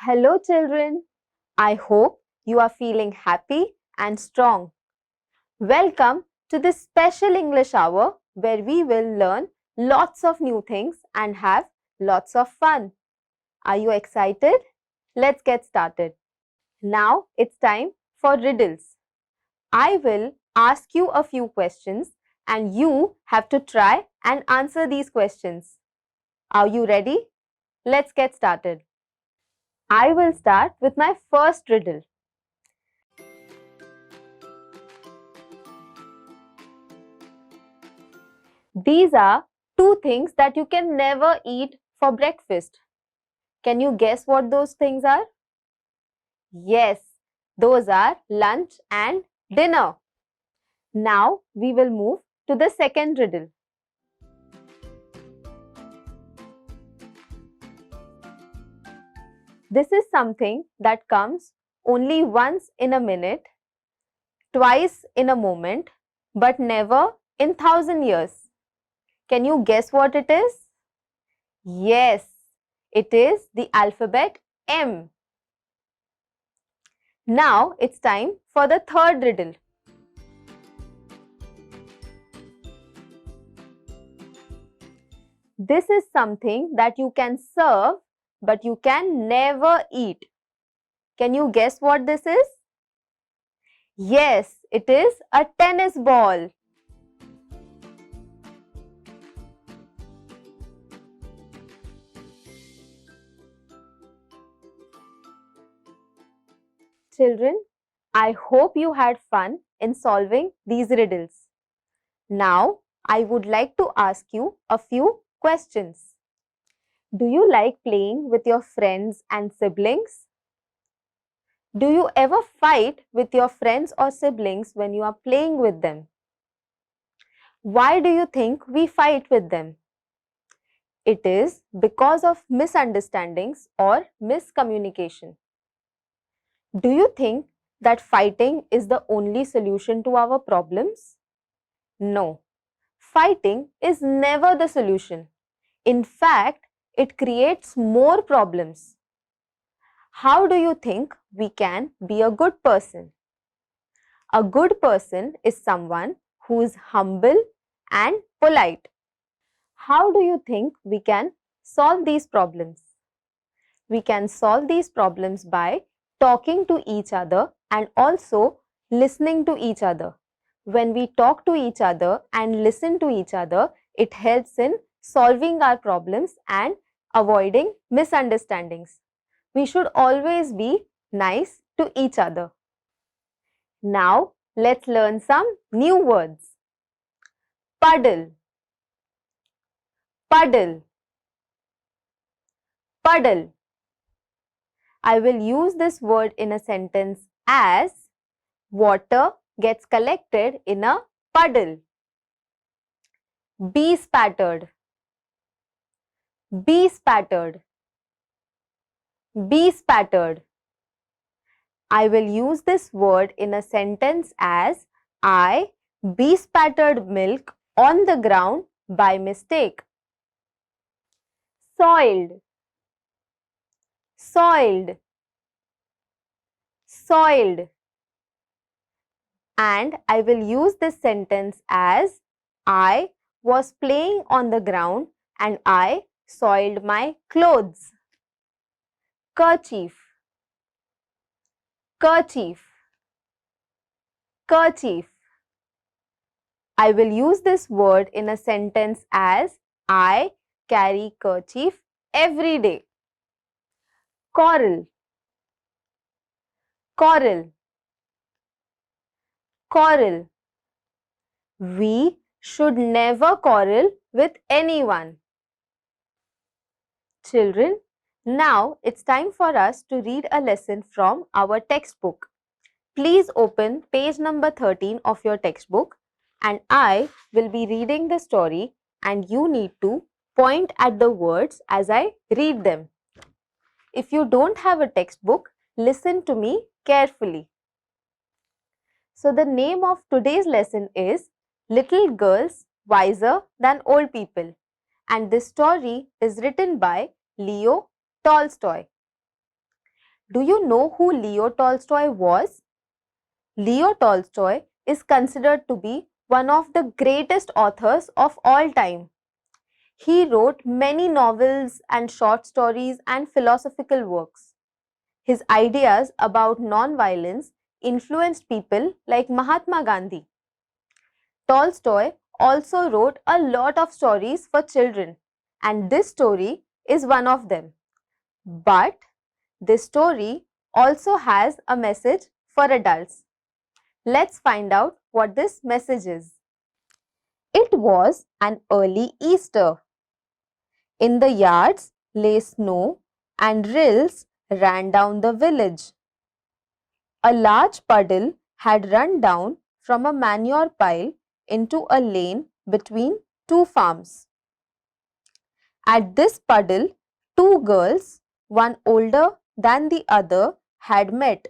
Hello children, I hope you are feeling happy and strong. Welcome to this special English hour where we will learn lots of new things and have lots of fun. Are you excited? Let's get started. Now it's time for riddles. I will ask you a few questions and you have to try and answer these questions. Are you ready? Let's get started. I will start with my first riddle. These are two things that you can never eat for breakfast. Can you guess what those things are? Yes, those are lunch and dinner. Now we will move to the second riddle. This is something that comes only once in a minute, twice in a moment, but never in 1,000 years. Can you guess what it is? Yes, it is the alphabet M. Now it's time for the third riddle. This is something that you can serve but you can never eat. Can you guess what this is? Yes, it is a tennis ball. Children, I hope you had fun in solving these riddles. Now, I would like to ask you a few questions. Do you like playing with your friends and siblings? Do you ever fight with your friends or siblings when you are playing with them? Why do you think we fight with them? It is because of misunderstandings or miscommunication. Do you think that fighting is the only solution to our problems? No. Fighting is never the solution. In fact, it creates more problems. How do you think we can be a good person? A good person is someone who is humble and polite. How do you think we can solve these problems? We can solve these problems by talking to each other and also listening to each other. When we talk to each other and listen to each other, it helps in solving our problems and avoiding misunderstandings. We should always be nice to each other. Now, let's learn some new words. Puddle, puddle, puddle. I will use this word in a sentence as water gets collected in a puddle. Be spattered, be spattered, be spattered. I will use this word in a sentence as I bespattered milk on the ground by mistake. Soiled, soiled, soiled. And I will use this sentence as I was playing on the ground and I soiled my clothes. Kerchief, kerchief, kerchief. I will use this word in a sentence as I carry kerchief every day. Coral, coral, Quarrel. We should never quarrel with anyone. Children, now it's time for us to read a lesson from our textbook. Please open page number 13 of your textbook and I will be reading the story and you need to point at the words as I read them. If you don't have a textbook, listen to me carefully. So the name of today's lesson is Little Girls Wiser Than Old People, and this story is written by Leo Tolstoy. Do you know who Leo Tolstoy was? Leo Tolstoy is considered to be one of the greatest authors of all time. He wrote many novels and short stories and philosophical works. His ideas about non-violence influenced people like Mahatma Gandhi. Tolstoy also wrote a lot of stories for children, and this story is one of them. But this story also has a message for adults. Let's find out what this message is. It was an early Easter. In the yards lay snow and rills ran down the village. A large puddle had run down from a manure pile into a lane between two farms. At this puddle, two girls, one older than the other, had met.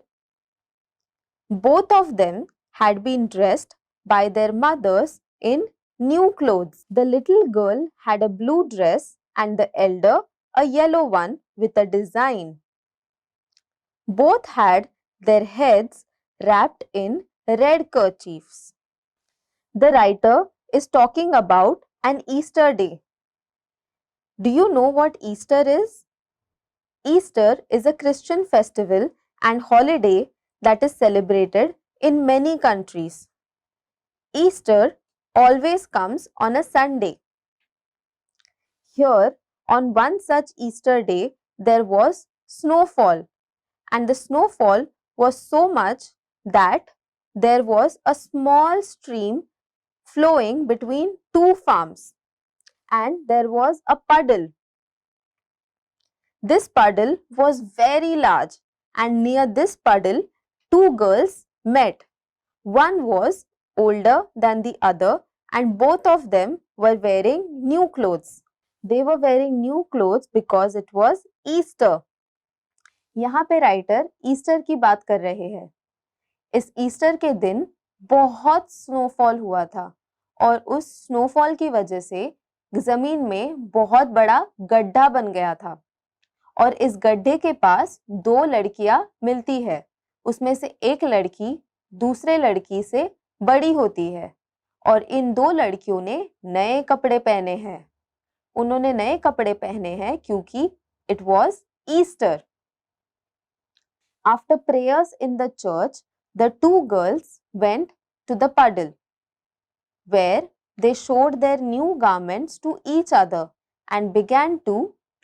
Both of them had been dressed by their mothers in new clothes. The little girl had a blue dress and the elder a yellow one with a design. Both had their heads wrapped in red kerchiefs. The writer is talking about an Easter day. Do you know what Easter is? Easter is a Christian festival and holiday that is celebrated in many countries. Easter always comes on a Sunday. Here, on one such Easter day, there was snowfall, and the snowfall was so much that there was a small stream flowing between two farms, and there was a puddle. This puddle was very large, and near this puddle, two girls met. One was older than the other, and both of them were wearing new clothes. They were wearing new clothes because it was Easter. यहाँ पे writer Easter की बात कर रहे हैं. इस Easter के दिन बहुत स्नोफॉल हुआ था और उस स्नोफॉल की वजह से जमीन में बहुत बड़ा गड्ढा बन गया था और इस गड्ढे के पास दो लड़कियां मिलती है. उसमें से एक लड़की दूसरे लड़की से बड़ी होती है और इन दो लड़कियों ने नए कपड़े पहने हैं. उन्होंने नए कपड़े पहने हैं क्योंकि it was Easter. After prayers in the church, the two girls went to the puddle, where they showed their new garments to each other and began to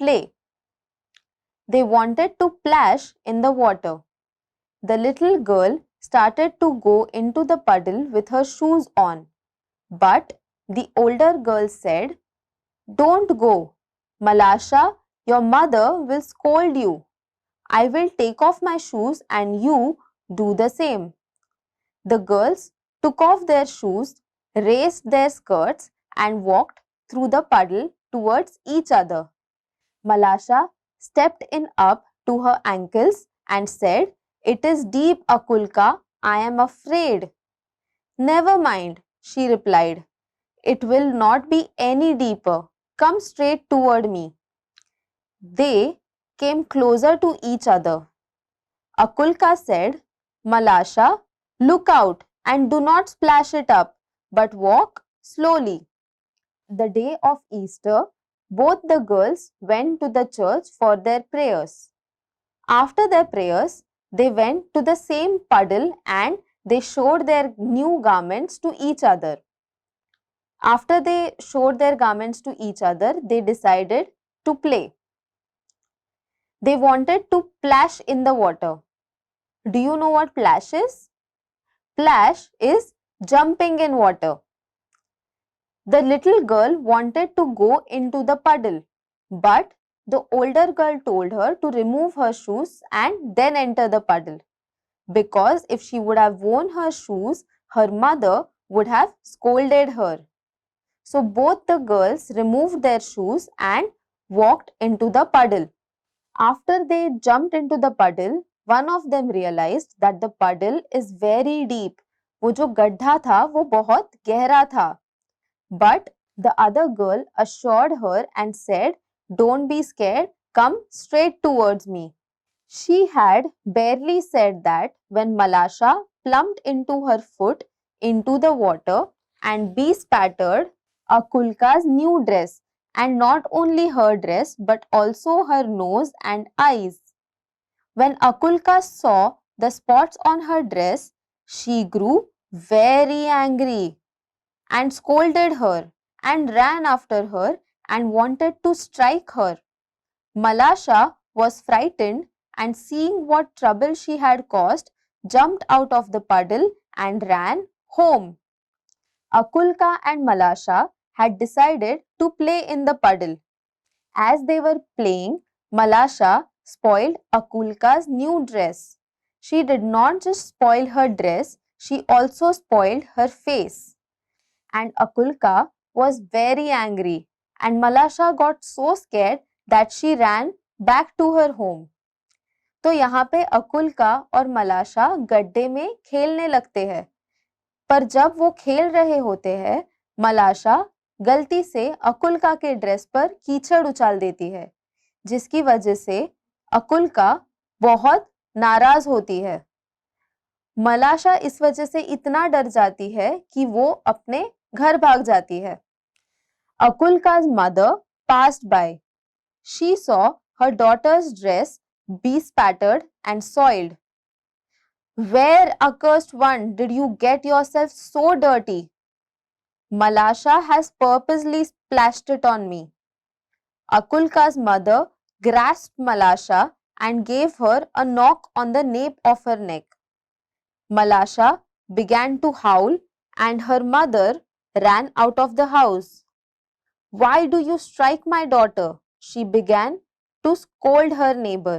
play. They wanted to splash in the water. The little girl started to go into the puddle with her shoes on, but the older girl said, "Don't go, Malasha, your mother will scold you. I will take off my shoes and you do the same." The girls took off their shoes, raised their skirts and walked through the puddle towards each other. Malasha stepped in up to her ankles and said, "It is deep, Akulka. I am afraid." "Never mind," she replied. "It will not be any deeper. Come straight toward me." They came closer to each other. Akulka said, "Malasha, look out and do not splash it up, but walk slowly." The day of Easter, both the girls went to the church for their prayers. After their prayers, they went to the same puddle and they showed their new garments to each other. After they showed their garments to each other, they decided to play. They wanted to splash in the water. Do you know what splash is? Splash is jumping in water. The little girl wanted to go into the puddle, but the older girl told her to remove her shoes and then enter the puddle, because if she would have worn her shoes, her mother would have scolded her. So both the girls removed their shoes and walked into the puddle. After they jumped into the puddle, one of them realized that the puddle is very deep. वो जो गड्ढा था वो बहुत गहरा था. But the other girl assured her and said, "Don't be scared, come straight towards me." She had barely said that when Malasha plumped into her foot into the water and bespattered Akulka's new dress, and not only her dress but also her nose and eyes. When Akulka saw the spots on her dress, she grew very angry and scolded her and ran after her and wanted to strike her. Malasha was frightened and seeing what trouble she had caused, jumped out of the puddle and ran home. Akulka and Malasha had decided to play in the puddle. As they were playing, Malasha spoiled Akulka's new dress. She did not just spoil her dress, she also spoiled her face. And Akulka was very angry, and Malasha got so scared that she ran back to her home. तो यहाँ पे अकुल्का और मलाशा गड्ढे में खेलने लगते हैं, पर जब वो खेल रहे होते हैं, मलाशा गलती से अकुल्का के ड्रेस पर कीचड़ उछाल देती है, जिसकी वजह से अकुल्का बहुत नाराज होती है. मलाशा इस वजह से इतना डर जाती है कि वो अपने घर भाग जाती है. Akulka's mother passed by. She saw her daughter's dress bespattered and soiled. "Where, accursed one, did you get yourself so dirty? Malasha has purposely splashed it on me." Akulka's mother grasped Malasha and gave her a knock on the nape of her neck. Malasha began to howl and her mother ran out of the house. "Why do you strike my daughter?" she began to scold her neighbor.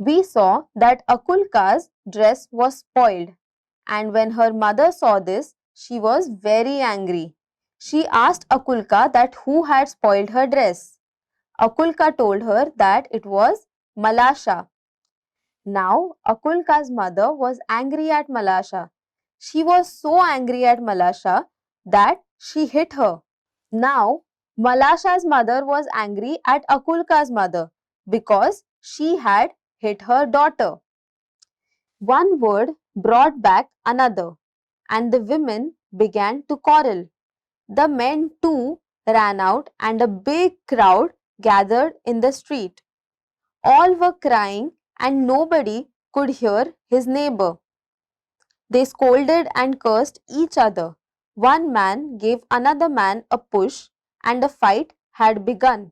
We saw that Akulka's dress was spoiled, and when her mother saw this, she was very angry. She asked Akulka that who had spoiled her dress. Akulka told her that it was Malasha. Now Akulka's mother was angry at Malasha. She was so angry at Malasha that she hit her. Now, Malasha's mother was angry at Akulka's mother because she had hit her daughter. One word brought back another, and the women began to quarrel. The men too ran out, and a big crowd gathered in the street. All were crying, and nobody could hear his neighbor. They scolded and cursed each other. One man gave another man a push, and a fight had begun.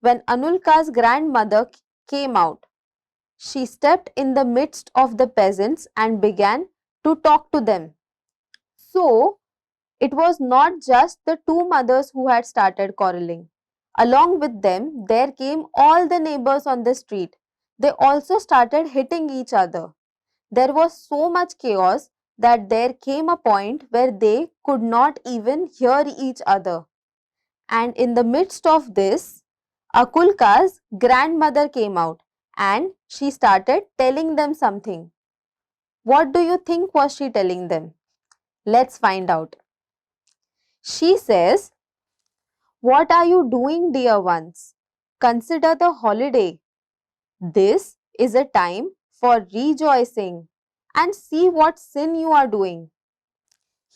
When Anulka's grandmother came out, she stepped in the midst of the peasants and began to talk to them. So, it was not just the two mothers who had started quarreling. Along with them, there came all the neighbors on the street. They also started hitting each other. There was so much chaos that there came a point where they could not even hear each other. And in the midst of this, Akulka's grandmother came out and she started telling them something. What do you think was she telling them? Let's find out. She says, "What are you doing, dear ones? Consider the holiday. This is a time for rejoicing, and see what sin you are doing."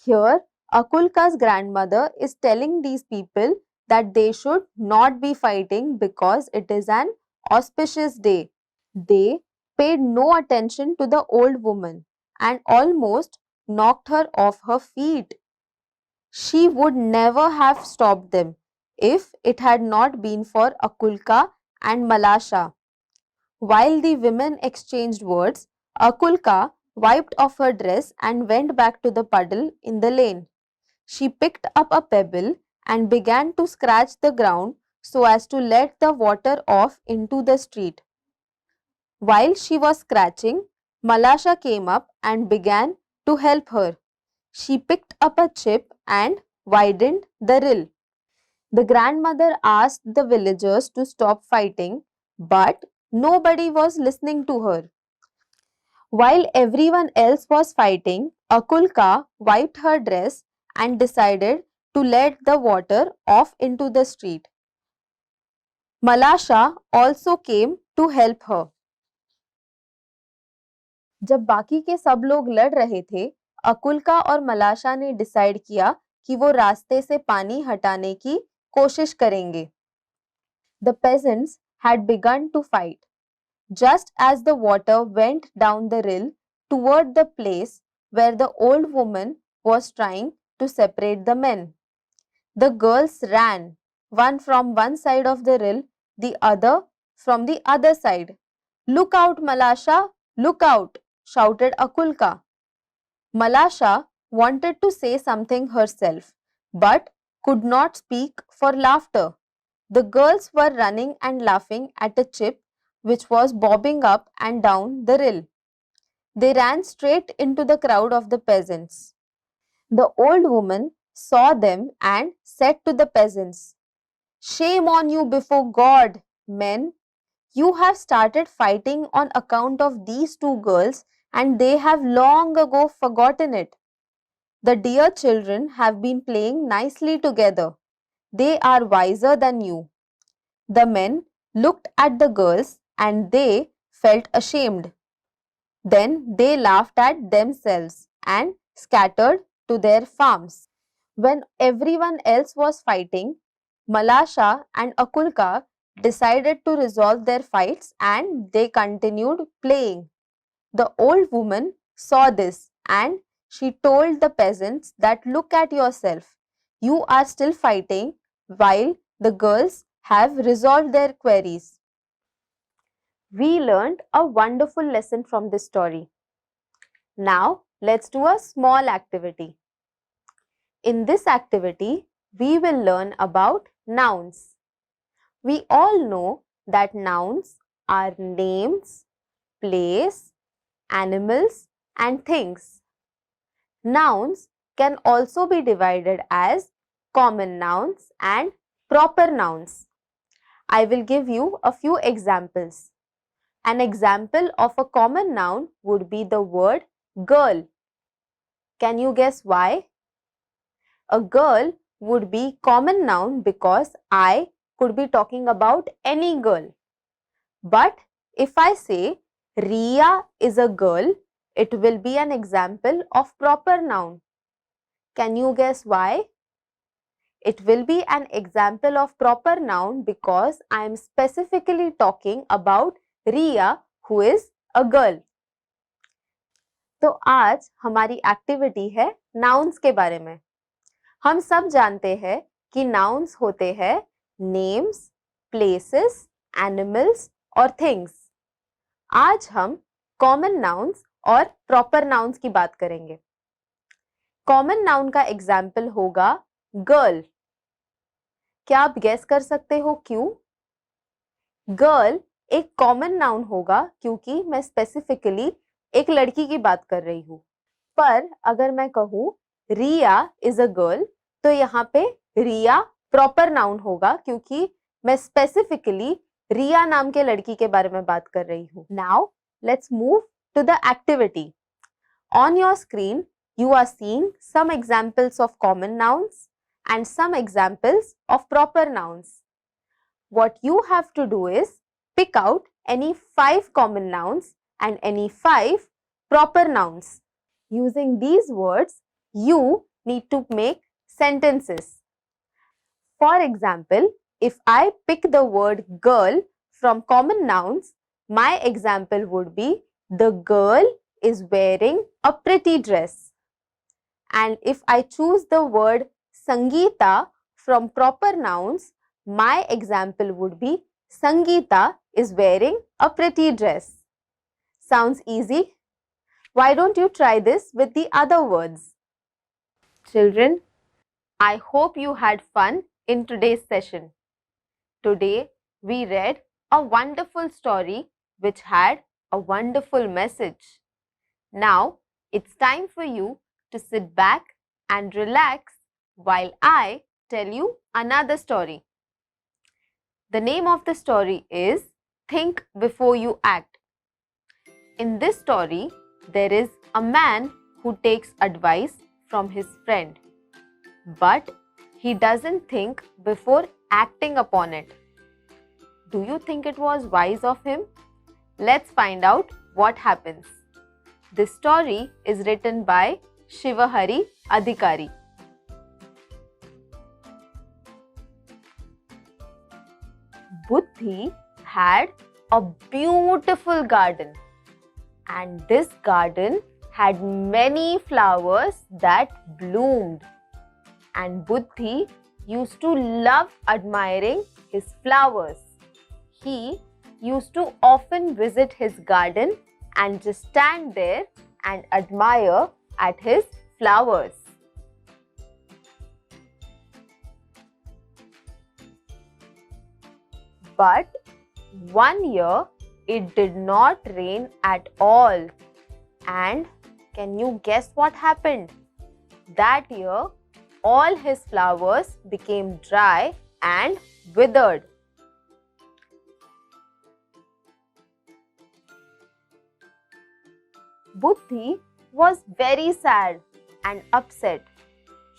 Here, Akulka's grandmother is telling these people that they should not be fighting because it is an auspicious day. They paid no attention to the old woman and almost knocked her off her feet. She would never have stopped them if it had not been for Akulka and Malasha. While the women exchanged words, Akulka wiped off her dress and went back to the puddle in the lane. She picked up a pebble and began to scratch the ground so as to let the water off into the street. While she was scratching, Malasha came up and began to help her. She picked up a chip and widened the rill. The grandmother asked the villagers to stop fighting, but nobody was listening to her. While everyone else was fighting, Akulka wiped her dress and decided to let the water off into the street. Malasha also came to help her. जब बाकी के सब लोग लड़ रहे थे, अकुल्का और मलाशा ने डिसाइड किया कि वो रास्ते से पानी हटाने की कोशिश करेंगे. The peasants had begun to fight. Just as the water went down the rill toward the place where the old woman was trying to separate the men, the girls ran, one from one side of the rill, the other from the other side. "Look out, Malasha! Look out!" shouted Akulka. Malasha wanted to say something herself, but could not speak for laughter. The girls were running and laughing at a chip which was bobbing up and down the rill. They ran straight into the crowd of the peasants. The old woman saw them and said to the peasants, "Shame on you before God, men! You have started fighting on account of these two girls and they have long ago forgotten it. The dear children have been playing nicely together. They are wiser than you." The men looked at the girls and they felt ashamed. Then they laughed at themselves and scattered to their farms. When everyone else was fighting, Malasha and Akulka decided to resolve their fights and they continued playing. The old woman saw this and she told the peasants that, "Look at yourself. You are still fighting while the girls have resolved their queries." We learned a wonderful lesson from this story. Now, let's do a small activity. In this activity, we will learn about nouns. We all know that nouns are names, place, animals, and things. Nouns can also be divided as common nouns and proper nouns. I will give you a few examples. An example of a common noun would be the word girl. Can you guess why? A girl would be common noun because I could be talking about any girl. But if I say Riya is a girl, it will be an example of proper noun. Can you guess why? It will be an example of proper noun because I am specifically talking about Riya, who is a girl. तो आज हमारी activity है nouns के बारे में. हम सब जानते हैं कि नाउन्स होते हैं नेम्स, प्लेसेस, एनिमल्स और थिंग्स. आज हम कॉमन नाउन्स और प्रॉपर नाउन्स की बात करेंगे. कॉमन नाउन का एग्जाम्पल होगा गर्ल. क्या आप गेस कर सकते हो क्यों? गर्ल एक कॉमन नाउन होगा क्योंकि मैं स्पेसिफिकली एक लड़की की बात कर रही हूँ. पर अगर मैं कहूँ रिया इज अ गर्ल तो यहाँ पे रिया प्रॉपर नाउन होगा क्योंकि मैं स्पेसिफिकली रिया नाम के लड़की के बारे में बात कर रही हूँ. Now let's move to the activity. On your screen you are seeing some examples of common nouns and some examples of proper nouns. What you have to do is pick out any 5 common nouns and any 5 proper nouns. Using these words, you need to make sentences. For example, if I pick the word girl from common nouns, my example would be the girl is wearing a pretty dress. And if I choose the word Sangeeta from proper nouns, my example would be Sangeeta is wearing a pretty dress. Sounds easy? Why don't you try this with the other words? Children, I hope you had fun in today's session. Today, we read a wonderful story which had a wonderful message. Now, it's time for you to sit back and relax while I tell you another story. The name of the story is Think Before You Act. In this story, there is a man who takes advice from his friend, but he doesn't think before acting upon it. Do you think it was wise of him? Let's find out what happens. This story is written by Shivahari Adhikari. Buddhi had a beautiful garden, and this garden had many flowers that bloomed. And Buddhi used to love admiring his flowers. He used to often visit his garden and just stand there and admire at his flowers. But one year it did not rain at all. And can you guess what happened? That year all his flowers became dry and withered. Buddhi was very sad and upset.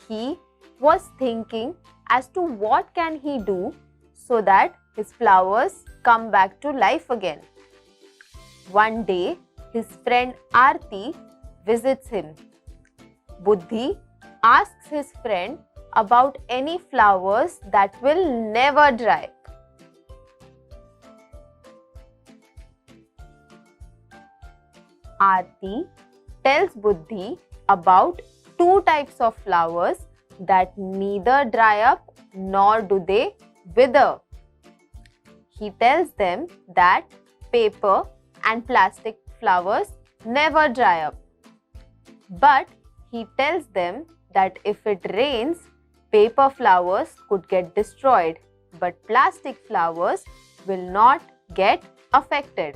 He was thinking as to what can he do so that his flowers come back to life again. One day, his friend Aarti visits him. Buddhi asks his friend about any flowers that will never dry. Aarti tells Buddhi about two types of flowers that neither dry up nor do they wither. He tells them that paper and plastic flowers never dry up. But he tells them that if it rains, paper flowers could get destroyed, but plastic flowers will not get affected.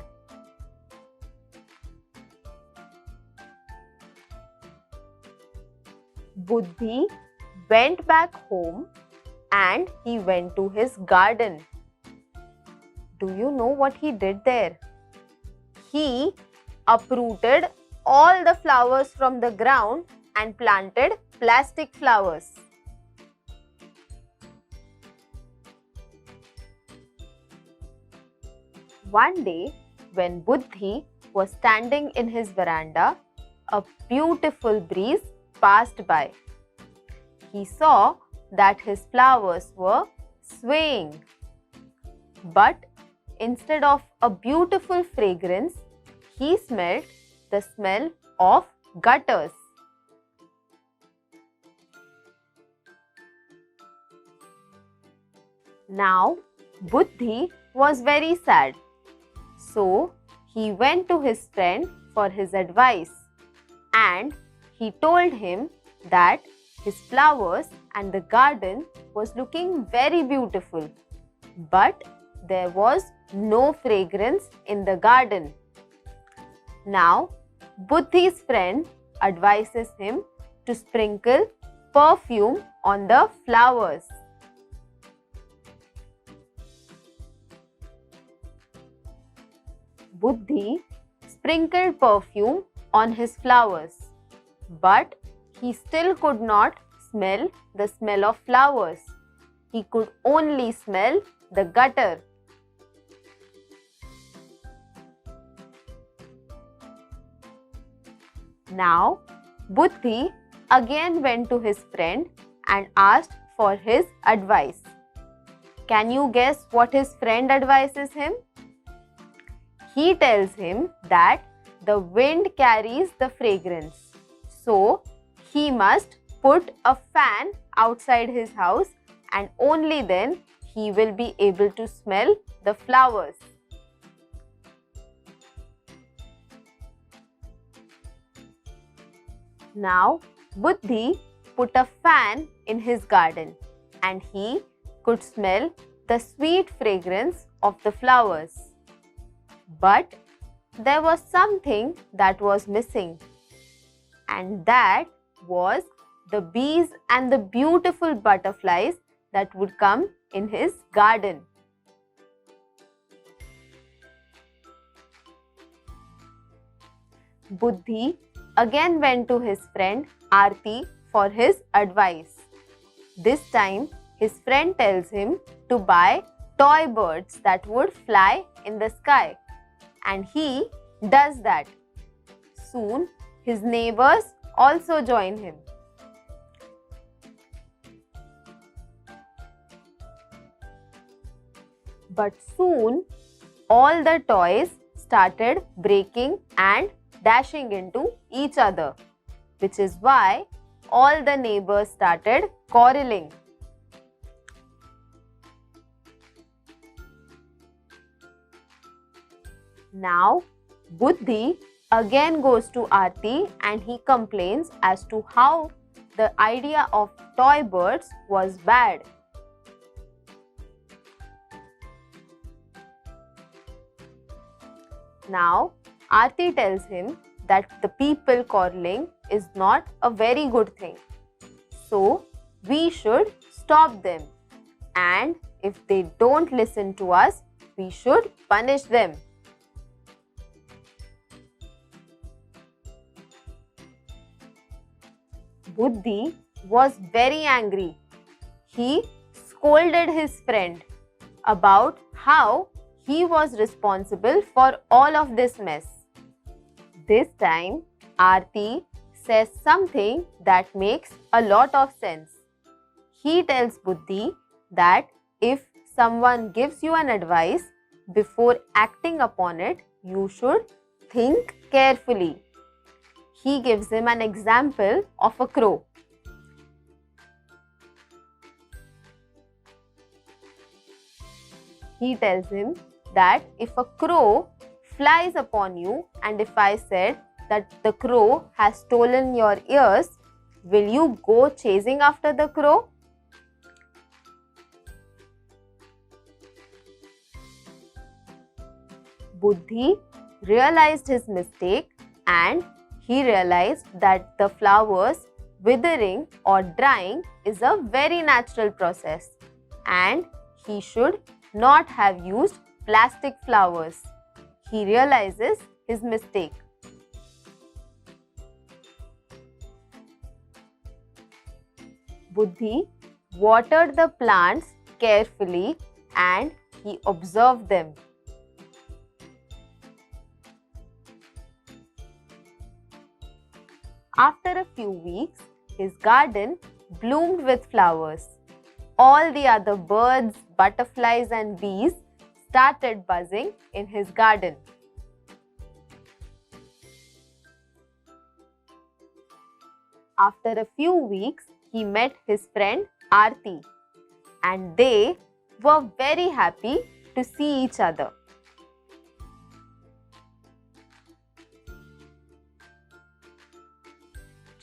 Buddhi went back home and he went to his garden. Do you know what he did there? He uprooted all the flowers from the ground and planted plastic flowers. One day, when Buddhi was standing in his veranda, a beautiful breeze passed by. He saw that his flowers were swaying. But instead of a beautiful fragrance, he smelled the smell of gutters. Now, Buddhi was very sad. So, he went to his friend for his advice and he told him that his flowers and the garden was looking very beautiful, but there was no fragrance in the garden. Now, Buddhi's friend advises him to sprinkle perfume on the flowers. Buddhi sprinkled perfume on his flowers, but he still could not smell the smell of flowers. He could only smell the gutter. Now, Buddhi again went to his friend and asked for his advice. Can you guess what his friend advises him? He tells him that the wind carries the fragrance, so he must put a fan outside his house and only then he will be able to smell the flowers. Now, Buddhi put a fan in his garden and he could smell the sweet fragrance of the flowers. But there was something that was missing, and that was the bees and the beautiful butterflies that would come in his garden. Buddhi again went to his friend Aarti for his advice. This time, his friend tells him to buy toy birds that would fly in the sky. And he does that. Soon, his neighbors also join him. But soon, all the toys started breaking and dashing into each other, which is why all the neighbors started quarreling. Now, Buddhi again goes to Aarti and he complains as to how the idea of toy birds was bad. Now, Aarti tells him that the people quarreling is not a very good thing. So, we should stop them. And if they don't listen to us, we should punish them. Buddhi was very angry. He scolded his friend about how he was responsible for all of this mess. This time, Aarti says something that makes a lot of sense. He tells Buddhi that if someone gives you an advice, before acting upon it, you should think carefully. He gives him an example of a crow. He tells him that if a crow flies upon you and if I said that the crow has stolen your ears, will you go chasing after the crow? Buddhi realized his mistake and he realized that the flowers withering or drying is a very natural process and he should not have used plastic flowers. He realizes his mistake. Buddhi watered the plants carefully and he observed them. After a few weeks, his garden bloomed with flowers. All the other birds, butterflies and bees started buzzing in his garden. After a few weeks, he met his friend Aarti and they were very happy to see each other.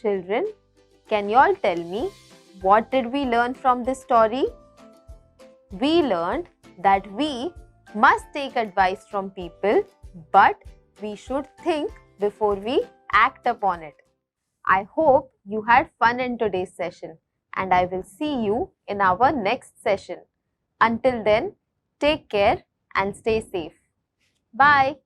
Children, can you all tell me what did we learn from this story? We learned that we must take advice from people, but we should think before we act upon it. I hope you had fun in today's session and I will see you in our next session. Until then, take care and stay safe. Bye.